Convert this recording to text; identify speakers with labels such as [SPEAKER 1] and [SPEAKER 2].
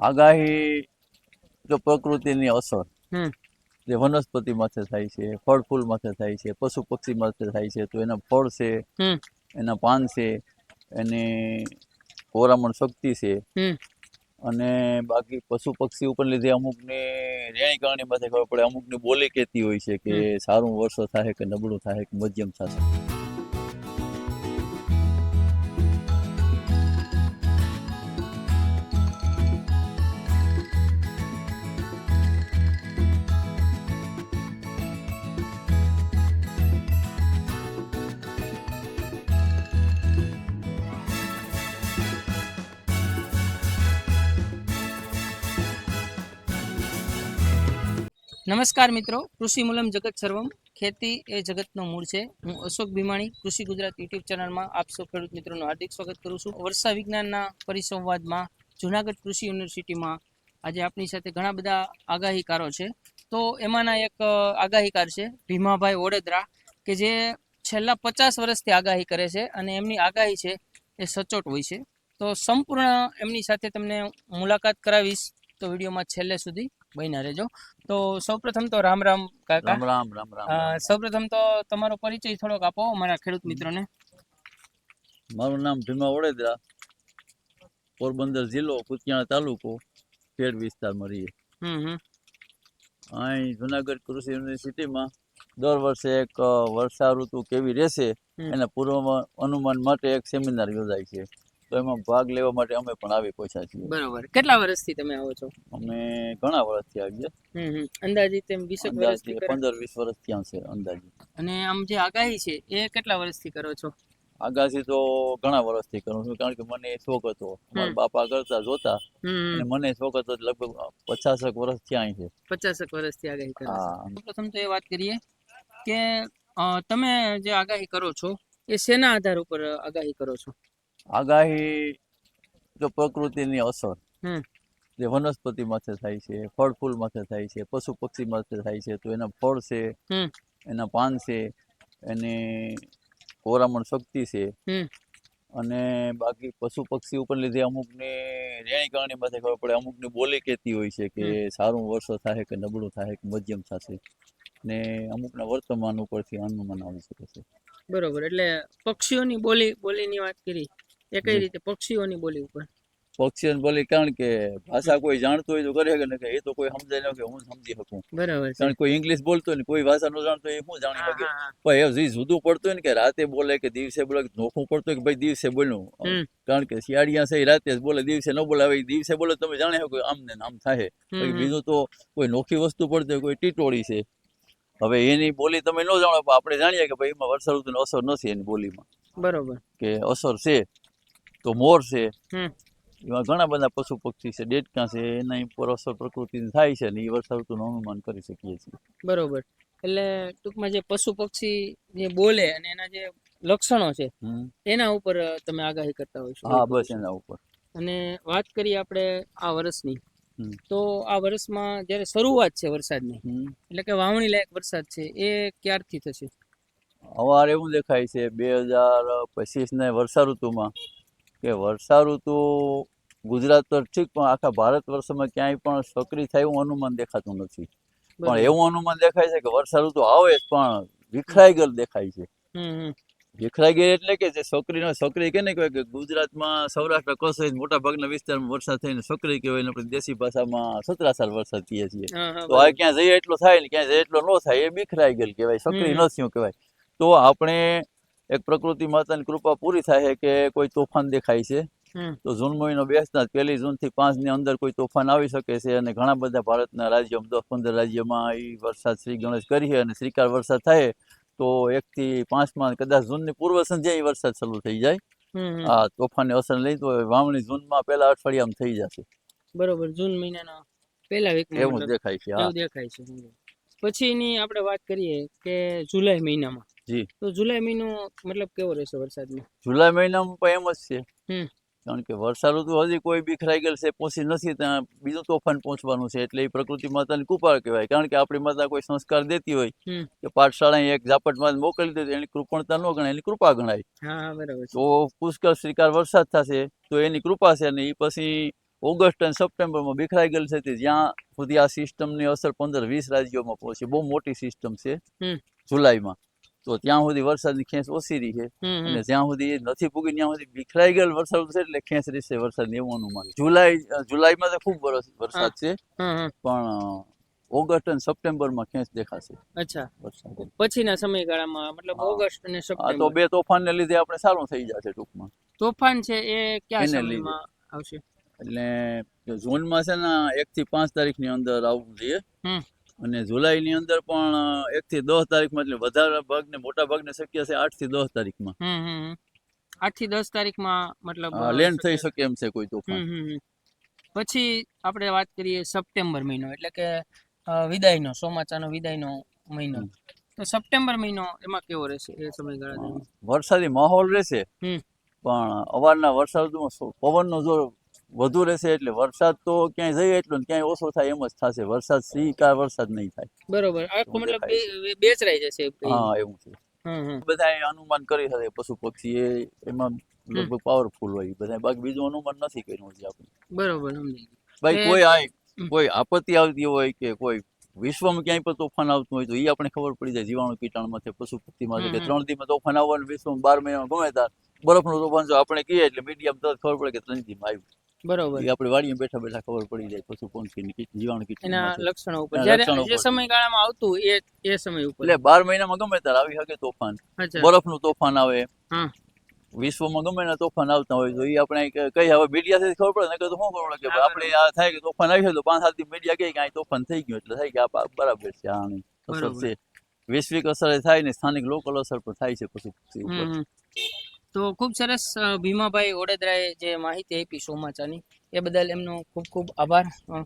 [SPEAKER 1] આગાહી જો પ્રકૃતિની અસર
[SPEAKER 2] હમ
[SPEAKER 1] જે વનસ્પતિ માથે થાય છે, ફળ ફૂલ માથે થાય છે, પશુ પક્ષી માથે થાય છે, તો એના ફળ છે,
[SPEAKER 2] હમ
[SPEAKER 1] એના પાન છે, એની કોરામણ શક્તિ છે,
[SPEAKER 2] હમ
[SPEAKER 1] અને બાકી પશુ પક્ષી ઉપર લીધે અમુકની રેણી કરણી માથે ખબર પડે, અમુકની બોલી કહેતી હોય છે કે સારું વર્ષો થાય કે નબળું થાય કે મધ્યમ થશે.
[SPEAKER 2] નમસ્કાર મિત્રો, કૃષિ મૂલમ જગત સર્વમ, ખેતી એ જગતનો મૂળ છે. હું અશોક ભીમાણી કૃષિ ગુજરાત યુટ્યુબ ચેનલમાં આપ સૌ ખેડૂત મિત્રોનું હાર્દિક સ્વાગત કરું છું. વર્ષા વિજ્ઞાનના પરિસંવાદમાં જુનાગઢ કૃષિ યુનિવર્સિટીમાં આજે આપણી સાથે ઘણા બધા આગાહીકારો છે. તો એમાંના એક આગાહીકાર છે ભીમાભાઈ ઓડેદરા, કે જે છેલ્લા 50 વર્ષથી આગાહી કરે છે અને એમની આગાહી છે એ સચોટ હોય છે. તો સંપૂર્ણ એમની સાથે તમને મુલાકાત કરાવીશ, તો વિડીયોમાં છેલ્લે સુધી બન્યા રહેજો. તો સૌપ્રથમ તો રામ રામ કાકા.
[SPEAKER 1] રામ રામ રામ રામ.
[SPEAKER 2] સૌપ્રથમ તો તમારો પરિચય થોડોક આપો અમારા ખેડૂત મિત્રોને.
[SPEAKER 1] મારું નામ ભીમા ઓડેદરા, પોરબંદર જિલ્લો, કુતિયાણા તાલુકો, ખેડ વિસ્તારમાં રહીએ. અહીં જુનાગઢ કૃષિ યુનિવર્સિટીમાં દર વર્ષે એક વર્ષા ઋતુ કેવી રહેશે એના પૂર્વ અનુમાન માટે એક સેમિનાર યોજાય છે. તો એમાં ભાગ લેવા માટે અમે પણ આવી પહોંચ્યા છીએ.
[SPEAKER 2] બરોબર. કેટલા વર્ષથી તમે આવો છો?
[SPEAKER 1] અમે ઘણા વર્ષથી આવીએ.
[SPEAKER 2] અંદાજિત 20 વર્ષથી
[SPEAKER 1] 15-20 વર્ષ થયા છે અંદાજિત.
[SPEAKER 2] અને આમ જે આગાહી છે એ કેટલા વર્ષથી કરો છો?
[SPEAKER 1] આગાહી તો ઘણા વર્ષથી કરું છું, કારણ કે મને શોખ હતો. મારા બાપા કરતા જોતા અને મને શોખ હતો. લગભગ 50 વર્ષ થયા છે.
[SPEAKER 2] 50 વર્ષથી આગાહી કરો છો. પ્રથમ તો એ વાત કરીએ કે તમે જે આગાહી કરો છો એ શેના આધાર ઉપર આગાહી કરો છો?
[SPEAKER 1] આગાહી જો પ્રકૃતિની અસર જે વનસ્પતિ માથે થાય છે, ફળ ફૂલ માથે થાય છે, પશુ પક્ષી માથે થાય છે, તો એના ફળ છે, એના પાન છે, એની કોરામણ શક્તિ છે, અને બાકી પશુ પક્ષી ઉપર લીધે અમુકની રેણી કરણી માથે ખબર પડે, અમુકની બોલી કહેતી હોય છે કે સારું વર્ષો થાય કે નબળું થાય કે મધ્યમ થશે, ને અમુકના વર્તમાન ઉપરથી અનુમાન આવી શકે છે.
[SPEAKER 2] બરોબર. એટલે પક્ષીઓની બોલીની વાત કરી, એ કઈ રીતે પક્ષીઓની બોલી ઉપર?
[SPEAKER 1] પક્ષીઓની બોલી, કારણ કે ભાષા કોઈ જાણતો હોય તો કરે કે એ તો કોઈ સમજાય ન કે હું સમજી શકું.
[SPEAKER 2] બરાબર.
[SPEAKER 1] કારણ કોઈ ઇંગ્લિશ બોલતો હોય ને કોઈ ભાષા ન જાણતો હોય, હું જાણી શકે. પણ એ જુદું પડતું હોય ને કે રાતે બોલે કે દિવસે બોલે, નોખું પડતું હોય કે ભાઈ દિવસે બોલ્યું. કારણ કે શિયાળિયા છે રાતે જ બોલે, દિવસે ન બોલે. હવે દિવસે બોલે તમે જાણી શકો આમ ને આમ થાય. બીજું તો કોઈ નોખી વસ્તુ પડતી હોય, કોઈ ટીટોળી છે, હવે એની બોલી તમે ન જાણો, આપણે જાણીએ કે ભાઈ એમાં વર્ષા ઋતુની અસર નથી એની બોલીમાં. બરોબર. કે અસર છે તો મોર છે, એમાં ઘણા બધા પશુ પક્ષી છે, ડેટકા છે, એના ઉપર અસર પ્રકૃતિની થાય છે ને એ વર્ષા ઋતુનું અનુમાન કરી શકીએ છીએ. બરોબર.
[SPEAKER 2] એટલે ટૂંકમાં જે પશુ પક્ષી જે બોલે અને એના જે લક્ષણો છે એના ઉપર તમે આગાહી કરતા હોય છો?
[SPEAKER 1] હા, બસ એના ઉપર.
[SPEAKER 2] અને વાત કરીએ આપણે આ વર્ષની, તો આ વર્ષમાં જ્યારે શરૂઆત છે વરસાદની, એટલે કે વાવણી લાયક વરસાદ છે, એ ક્યારથી થશે?
[SPEAKER 1] અમારે એવું દેખાય છે 2025 ને વર્ષા ઋતુમાં, કે વર્ષા ઋતુ ગુજરાત તો ઠીક, પણ આખા ભારત વર્ષમાં ક્યાંય પણ સક્રિય થાય એવું અનુમાન દેખાતું નથી. પણ એવું અનુમાન દેખાય છે કે વર્ષા ઋતુ આવે પણ વિખરાઈ ગયેલ દેખાય છે. વિખરાઈ ગઈ એટલે કે જે સક્રિય કે ને કહેવાય કે ગુજરાતમાં સૌરાષ્ટ્ર કચ્છ સહિત મોટા ભાગના વિસ્તારમાં વરસાદ થઈને સક્રિય કહેવાય, આપણે દેશી ભાષામાં સત્રાસાર વરસાદ કહીએ છીએ. તો આ ક્યાં જઈએ એટલો થાય ને ક્યાં જઈએ એટલો ન થાય, એ વિખરાઈ ગયેલ કહેવાય, સક્રિય ન થયું કહેવાય. તો આપણે એક પ્રકૃતિ માતાની કૃપા પૂરી થાય કે કોઈ તોફાન દેખાય છે, તો જૂન મહિનો બેસતા 1 જૂનથી 5 ની અંદર કોઈ તોફાન આવી શકે છે. અને ઘણા બધા ભારતના રાજ્યોમાં 10-15 રાજ્યોમાં એ વરસાદ શ્રી ગણેશ કરીએ અને શ્રીકાર વરસાદ થાય તો 1 થી 5 કદાચ જૂનની પૂર્વ સંધ્યાએ વરસાદ શરૂ થઈ જાય. આ તોફાનની અસર લઈ તો વાવણી જૂનમાં પહેલા અઠવાડિયામાં થઈ જશે.
[SPEAKER 2] બરોબર. જૂન મહિનાના પહેલા વીકમાં
[SPEAKER 1] એવું દેખાય છે.
[SPEAKER 2] એવું દેખાય છે. પછીની આપણે વાત કરીએ કે જુલાઈ મહિનામાં, જી, તો જુલાઈ મહિનો મતલબ કેવો રહેશે વરસાદનો? જુલાઈ મહિનામાં પણ એમ જ છે, કારણ કે વર્ષા ઋતુ હજી કોઈ વિખરાઈ ગયેલ છે પહોંચી નથી, ત્યાં બીજું તોફાન પહોંચવાનું છે. એટલે એ પ્રકૃતિ માતાની કૃપા કહેવાય. કારણ કે આપણી માતા કોઈ સંસ્કાર દેતી હોય કે પાઠશાળા એક ઝાપટમાં મોકલી દે, એની કૃપણતા ન ગણાય, એની કૃપા ગણાય. તો પુષ્કળ શ્રીકાર વરસાદ થશે તો એની કૃપા છે. અને એ પછી
[SPEAKER 1] ઓગસ્ટ અને સપ્ટેમ્બરમાં બીખરાઈ ગયેલ છે તે જ્યાં સુધી આ સિસ્ટમની અસર 15-20 રાજ્યોમાં પહોંચી. બહુ મોટી સિસ્ટમ છે
[SPEAKER 2] હમ.
[SPEAKER 1] જુલાઈમાં, તો ત્યાં સુધી વરસાદની ખેંચ ઓછી રહી છે. અને જ્યાં સુધી એ નથી પૂગી ત્યાં સુધી બીખરાઈ ગયેલ વરસાદ છે, એટલે ખેંચ રહેશે વરસાદની એવું અનુમાન. જુલાઈમાં તો ખૂબ વરસાદ છે, પણ ઓગસ્ટ અને સપ્ટેમ્બરમાં ખેંચ દેખાશે
[SPEAKER 2] અચ્છા,
[SPEAKER 1] વરસાદ.
[SPEAKER 2] પછીના સમયગાળામાં મતલબ
[SPEAKER 1] હા.
[SPEAKER 2] ઓગસ્ટ અને
[SPEAKER 1] આ તો
[SPEAKER 2] સપ્ટેમ્બર.
[SPEAKER 1] 2 તોફાનને લીધે આપણે સારું થઈ જશે ટૂંકમાં.
[SPEAKER 2] તોફાન છે એ કયા
[SPEAKER 1] એને
[SPEAKER 2] સમયમાં આવશે?
[SPEAKER 1] એટલે જૂનમાં છે ને 1 થી 5 તારીખની અંદર આવવું જોઈએ.
[SPEAKER 2] હમ.
[SPEAKER 1] અને જુલાઈની અંદર પણ 1 થી 10 તારીખમાં, એટલે વધારે ભાગને મોટા ભાગને શક્ય છે 8 થી 10 તારીખમાં
[SPEAKER 2] 8 થી 10 તારીખમાં મતલબ
[SPEAKER 1] લેન્ડ થઈ શકે એમ છે કોઈ તોફાન.
[SPEAKER 2] પછી આપણે વાત કરીએ સપ્ટેમ્બર મહિનો, એટલે કે વિદાયનો, ચોમાસાનો વિદાયનો મહિનો. તો સપ્ટેમ્બર મહિનો એમાં કેવો રહેશે એ સમયગાળા દરમિયાન?
[SPEAKER 1] વરસાદી માહોલ રહેશે,
[SPEAKER 2] હમ.
[SPEAKER 1] પણ અવારના વરસાદમાં પવનનો જોર વધુ રહેશે, એટલે વરસાદ તો ક્યાંય જઈએ એટલો ને ક્યાંય ઓછો થાય એમ જ થશે. વરસાદ શ્રીકાર વરસાદ નહીં થાય.
[SPEAKER 2] બરોબર, આખું
[SPEAKER 1] એવું
[SPEAKER 2] મતલબ
[SPEAKER 1] દેખાય
[SPEAKER 2] બેચરાઈ જશે.
[SPEAKER 1] હા, એવું છે. બધા અનુમાન કરી શકે પશુ પક્ષી એમાં લગભગ પાવરફુલ હોય બધા, બાકી બીજું અનુમાન નથી કર્યું હજી આપણે.
[SPEAKER 2] બરોબર, સમજી ગયો.
[SPEAKER 1] ભાઈ કોઈ આપત્તિ આવતી હોય કે કોઈ વિશ્વમાં ક્યાંય પણ તોફાન આવતું હોય તો એ આપણે ખબર પડી જાય જીવાણુ કીટાણુમાં છે, પશુ પક્ષીમાં છે, કે 3 દીમાં તોફાન આવવાનું, વિશ્વમાં 12 મહિનામાં ગમે ત્યાં બરફનું તોફાન જો આપણે કહીએ એટલે મીડિયામાં તરત ખબર પડે કે 3 દીમાં આવ્યું.
[SPEAKER 2] બરોબર,
[SPEAKER 1] એ આપણે વાડીએ બેઠા બેઠા ખબર પડી જાય પશુ પક્ષીની જીવાણુ
[SPEAKER 2] એના
[SPEAKER 1] કીટાણુમાં છે.
[SPEAKER 2] લક્ષણો ઉપર,
[SPEAKER 1] એના
[SPEAKER 2] જ્યારે
[SPEAKER 1] લક્ષણો
[SPEAKER 2] જે
[SPEAKER 1] ઉપર.
[SPEAKER 2] સમયગાળામાં આવતું એ સમય ઉપર.
[SPEAKER 1] એટલે 12 મહિનામાં ગમે ત્યારે આવી શકે તોફાન.
[SPEAKER 2] અચ્છા.
[SPEAKER 1] બરફનું તોફાન આવે,
[SPEAKER 2] હા.
[SPEAKER 1] વિશ્વમાં ગમે ને તોફાન આવતા હોય તો એ આપણે કઈ હવે મીડિયાથી ખબર પડે, નકર તો શું ખબર પડે કે આપણે આ થાય કે તોફાન આવી તો 5-7 દી મીડિયા કહે કે આ તોફાન થઈ ગયું, એટલે થાય કે આ બરાબર છે, આની અસર છે. વૈશ્વિક અસર થાય ને સ્થાનિક લોકલ અસર પણ થાય છે પશુ પક્ષી ઉપર.
[SPEAKER 2] તો ખૂબ સરસ ભીમાભાઈ ઓડેદરાએ જે માહિતી આપી ચોમાસાની, એ બદલ એમનો ખૂબ ખૂબ આભાર.